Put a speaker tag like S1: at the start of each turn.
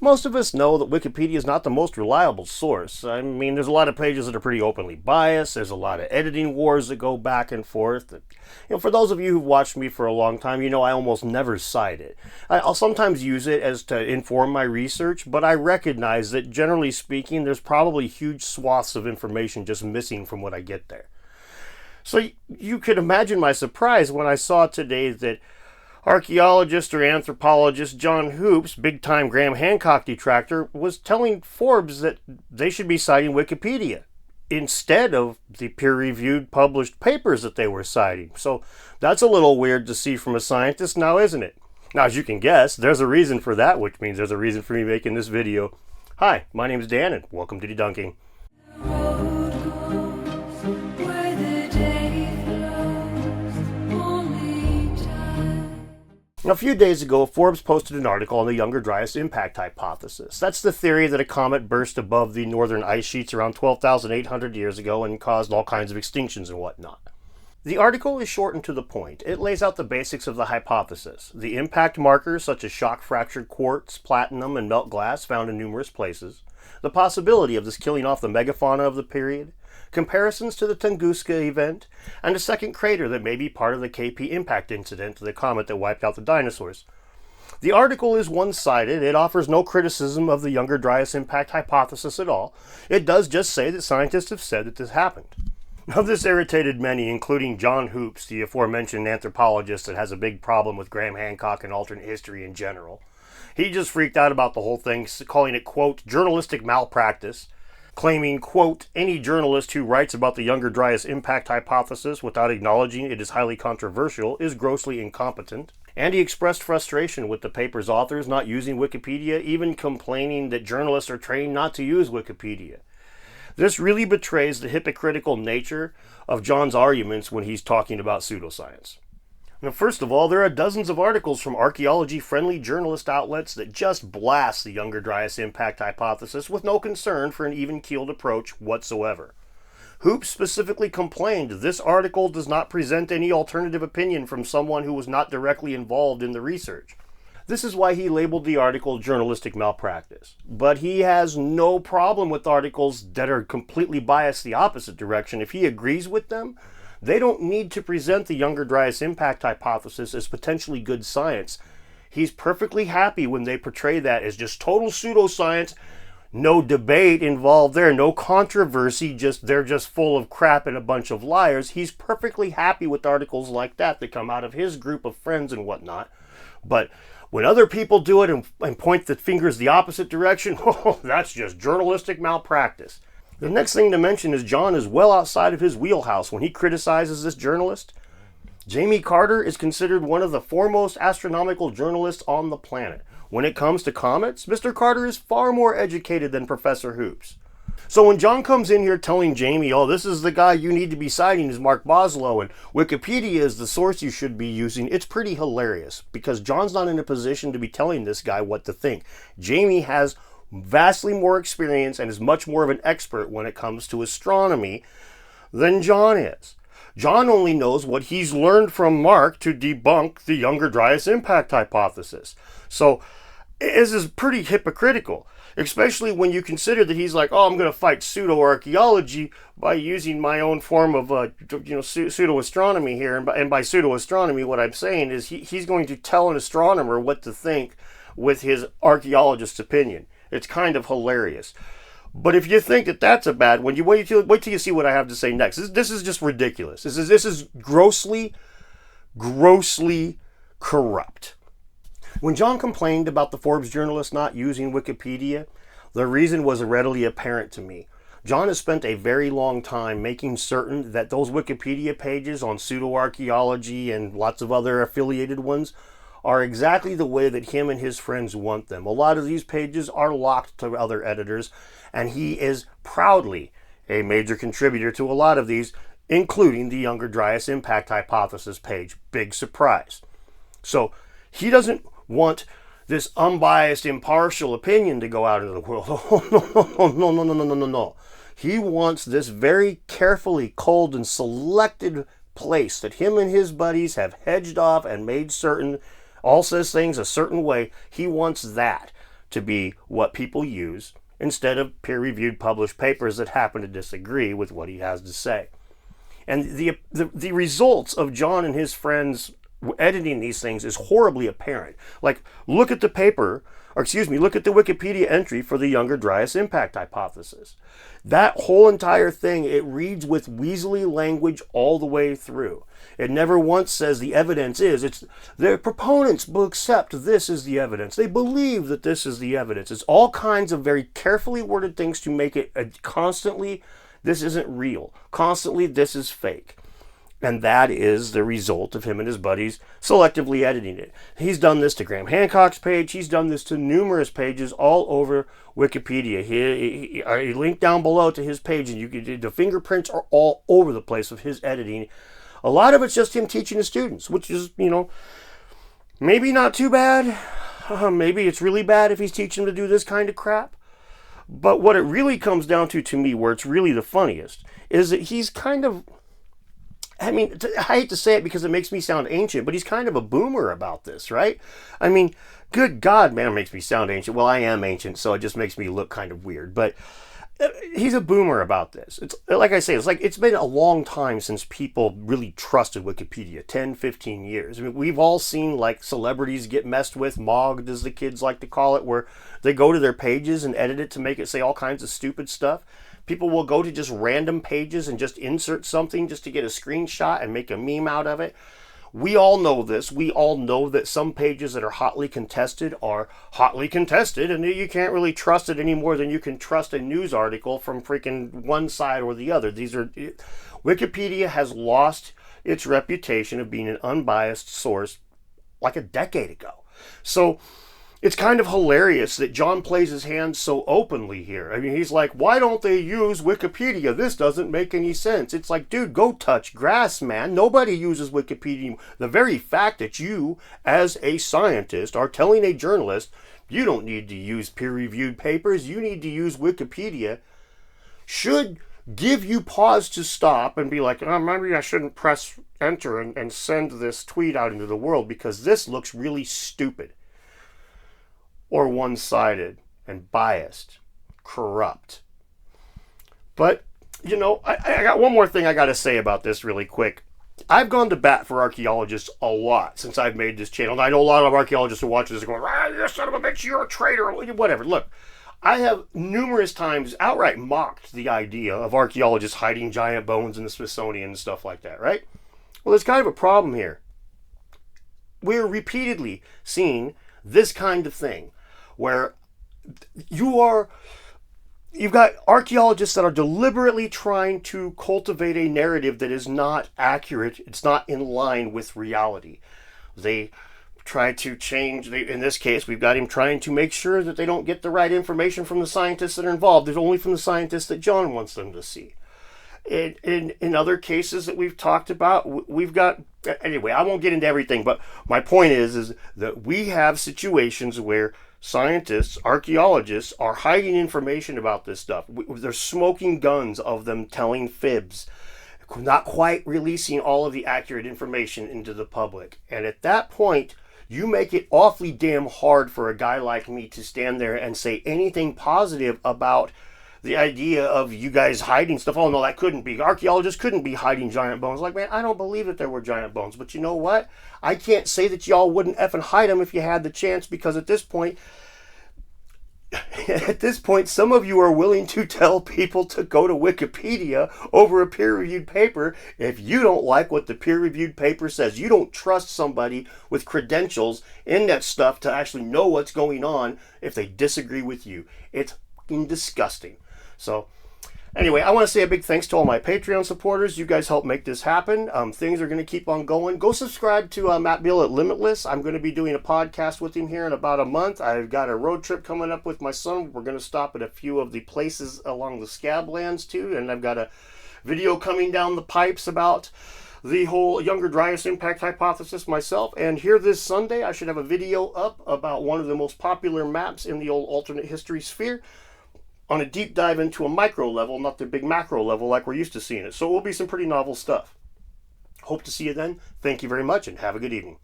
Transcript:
S1: Most of us know that Wikipedia is not the most reliable source. I mean, there's a lot of pages that are pretty openly biased. There's a lot of editing wars that go back and forth. For those of you who've watched me for a long time, you know I almost never cite it. I'll sometimes use it as to inform my research, but I recognize that generally speaking, there's probably huge swaths of information just missing from what I get there. So you could imagine my surprise when I saw today that archaeologist or anthropologist John Hoops, big-time Graham Hancock detractor, was telling Forbes that they should be citing Wikipedia instead of the peer-reviewed published papers that they were citing. So that's a little weird to see from a scientist now, isn't it? Now, as you can guess, there's a reason for that, which means there's a reason for me making this video. Hi, my name is Dan, and welcome to Debunking. A few days ago, Forbes posted an article on the Younger Dryas impact hypothesis. That's the theory that a comet burst above the northern ice sheets around 12,800 years ago and caused all kinds of extinctions and whatnot. The article is short and to the point. It lays out the basics of the hypothesis, the impact markers such as shock-fractured quartz, platinum, and melt glass found in numerous places, the possibility of this killing off the megafauna of the period, comparisons to the Tunguska event, and a second crater that may be part of the KP impact incident, the comet that wiped out the dinosaurs. The article is one-sided. It offers no criticism of the Younger Dryas impact hypothesis at all. It does just say that scientists have said that this happened. Now, this irritated many, including John Hoops, the aforementioned anthropologist that has a big problem with Graham Hancock and alternate history in general. He just freaked out about the whole thing, calling it, quote, journalistic malpractice, claiming, quote, any journalist who writes about the Younger Dryas impact hypothesis without acknowledging it is highly controversial is grossly incompetent. And he expressed frustration with the paper's authors not using Wikipedia, even complaining that journalists are trained not to use Wikipedia. This really betrays the hypocritical nature of John's arguments when he's talking about pseudoscience. Now, first of all, there are dozens of articles from archaeology-friendly journalist outlets that just blast the Younger Dryas impact hypothesis with no concern for an even-keeled approach whatsoever. Hoops specifically complained this article does not present any alternative opinion from someone who was not directly involved in the research. This is why he labeled the article journalistic malpractice. But he has no problem with articles that are completely biased the opposite direction. If he agrees with them, they don't need to present the Younger Dryas impact hypothesis as potentially good science. He's perfectly happy when they portray that as just total pseudoscience, no debate involved there, no controversy, they're just full of crap and a bunch of liars. He's perfectly happy with articles like that come out of his group of friends and whatnot. But when other people do it and point the fingers the opposite direction, oh, that's just journalistic malpractice. The next thing to mention is John is well outside of his wheelhouse when he criticizes this journalist. Jamie Carter is considered one of the foremost astronomical journalists on the planet. When it comes to comets, Mr. Carter is far more educated than Professor Hoops. So when John comes in here telling Jamie, oh, this is the guy you need to be citing is Mark Boslow, and Wikipedia is the source you should be using, it's pretty hilarious because John's not in a position to be telling this guy what to think. Jamie has vastly more experience and is much more of an expert when it comes to astronomy than John is. John only knows what he's learned from Mark to debunk the Younger Dryas impact hypothesis. So this is pretty hypocritical, especially when you consider that he's like, oh, I'm going to fight pseudo-archaeology by using my own form of pseudo-astronomy here. And by pseudo-astronomy, what I'm saying is he's going to tell an astronomer what to think with his archaeologist's opinion. It's kind of hilarious. But if you think that that's a bad one, you wait till you see what I have to say next. This is just ridiculous. This is grossly corrupt. When John complained about the Forbes journalist not using Wikipedia, the reason was readily apparent to me. John has spent a very long time making certain that those Wikipedia pages on pseudo-archaeology and lots of other affiliated ones are exactly the way that him and his friends want them. A lot of these pages are locked to other editors, and he is proudly a major contributor to a lot of these, including the Younger Dryas impact hypothesis page. Big surprise. So he doesn't want this unbiased, impartial opinion to go out into the world. Oh, no. He wants this very carefully culled and selected place that him and his buddies have hedged off and made certain all says things a certain way. He wants that to be what people use instead of peer-reviewed published papers that happen to disagree with what he has to say. And the results of John and his friends editing these things is horribly apparent. Like, look at the paper, or excuse me, look at the Wikipedia entry for the Younger Dryas impact hypothesis. That whole entire thing, it reads with weaselly language all the way through. It never once says the evidence is. It's the proponents will accept this is the evidence. They believe that this is the evidence. It's all kinds of very carefully worded things to make it constantly, this isn't real. Constantly, this is fake. And that is the result of him and his buddies selectively editing it. He's done this to Graham Hancock's page. He's done this to numerous pages all over Wikipedia. He linked down below to his page, and the fingerprints are all over the place of his editing. A lot of it's just him teaching his students, which is, maybe not too bad. Maybe it's really bad if he's teaching them to do this kind of crap. But what it really comes down to me, where it's really the funniest, is that he's kind of, I hate to say it because it makes me sound ancient, but he's kind of a boomer about this, right? Good God, man, it makes me sound ancient. Well, I am ancient, so it just makes me look kind of weird. But he's a boomer about this. It's like I say, it's been a long time since people really trusted Wikipedia, 10, 15 years. We've all seen celebrities get messed with, mogged as the kids like to call it, where they go to their pages and edit it to make it say all kinds of stupid stuff. People will go to just random pages and just insert something just to get a screenshot and make a meme out of it. We all know this. We all know that some pages that are hotly contested are hotly contested, and you can't really trust it any more than you can trust a news article from freaking one side or the other. Wikipedia has lost its reputation of being an unbiased source like a decade ago. So it's kind of hilarious that John plays his hand so openly here. He's like, why don't they use Wikipedia? This doesn't make any sense. It's like, dude, go touch grass, man. Nobody uses Wikipedia. The very fact that you, as a scientist, are telling a journalist, you don't need to use peer-reviewed papers, you need to use Wikipedia, should give you pause to stop and be like, maybe I shouldn't press enter and send this tweet out into the world because this looks really stupid. Or one-sided and biased, corrupt. But, I got one more thing I got to say about this really quick. I've gone to bat for archaeologists a lot since I've made this channel. And I know a lot of archaeologists who watch this are going, you son of a bitch, you're a traitor, whatever. Look, I have numerous times outright mocked the idea of archaeologists hiding giant bones in the Smithsonian and stuff like that, right? Well, there's kind of a problem here. We're repeatedly seeing this kind of thing where you've got archaeologists that are deliberately trying to cultivate a narrative that is not accurate. It's not in line with reality. They try to change, in this case, we've got him trying to make sure that they don't get the right information from the scientists that are involved. There's only from the scientists that John wants them to see. In other cases that we've talked about, we've got, anyway, I won't get into everything, but my point is that we have situations where scientists, archaeologists are hiding information about this stuff. They're smoking guns of them telling fibs, not quite releasing all of the accurate information into the public. And at that point, you make it awfully damn hard for a guy like me to stand there and say anything positive about the idea of you guys hiding stuff. Oh, no, that couldn't be. Archaeologists couldn't be hiding giant bones. Like, man, I don't believe that there were giant bones. But you know what? I can't say that y'all wouldn't effing hide them if you had the chance, because at this point, some of you are willing to tell people to go to Wikipedia over a peer-reviewed paper if you don't like what the peer-reviewed paper says. You don't trust somebody with credentials in that stuff to actually know what's going on if they disagree with you. It's fucking disgusting. So anyway, I want to say a big thanks to all my Patreon supporters. You guys help make this happen. Things are going to keep on going. Go subscribe to Matt Beal at Limitless. I'm going to be doing a podcast with him here in about a month. I've got a road trip coming up with my son. We're going to stop at a few of the places along the Scablands too. And I've got a video coming down the pipes about the whole Younger Dryas impact hypothesis myself. And here this Sunday, I should have a video up about one of the most popular maps in the old alternate history sphere, on a deep dive into a micro level, not the big macro level like we're used to seeing it. So it will be some pretty novel stuff. Hope to see you then. Thank you very much and have a good evening.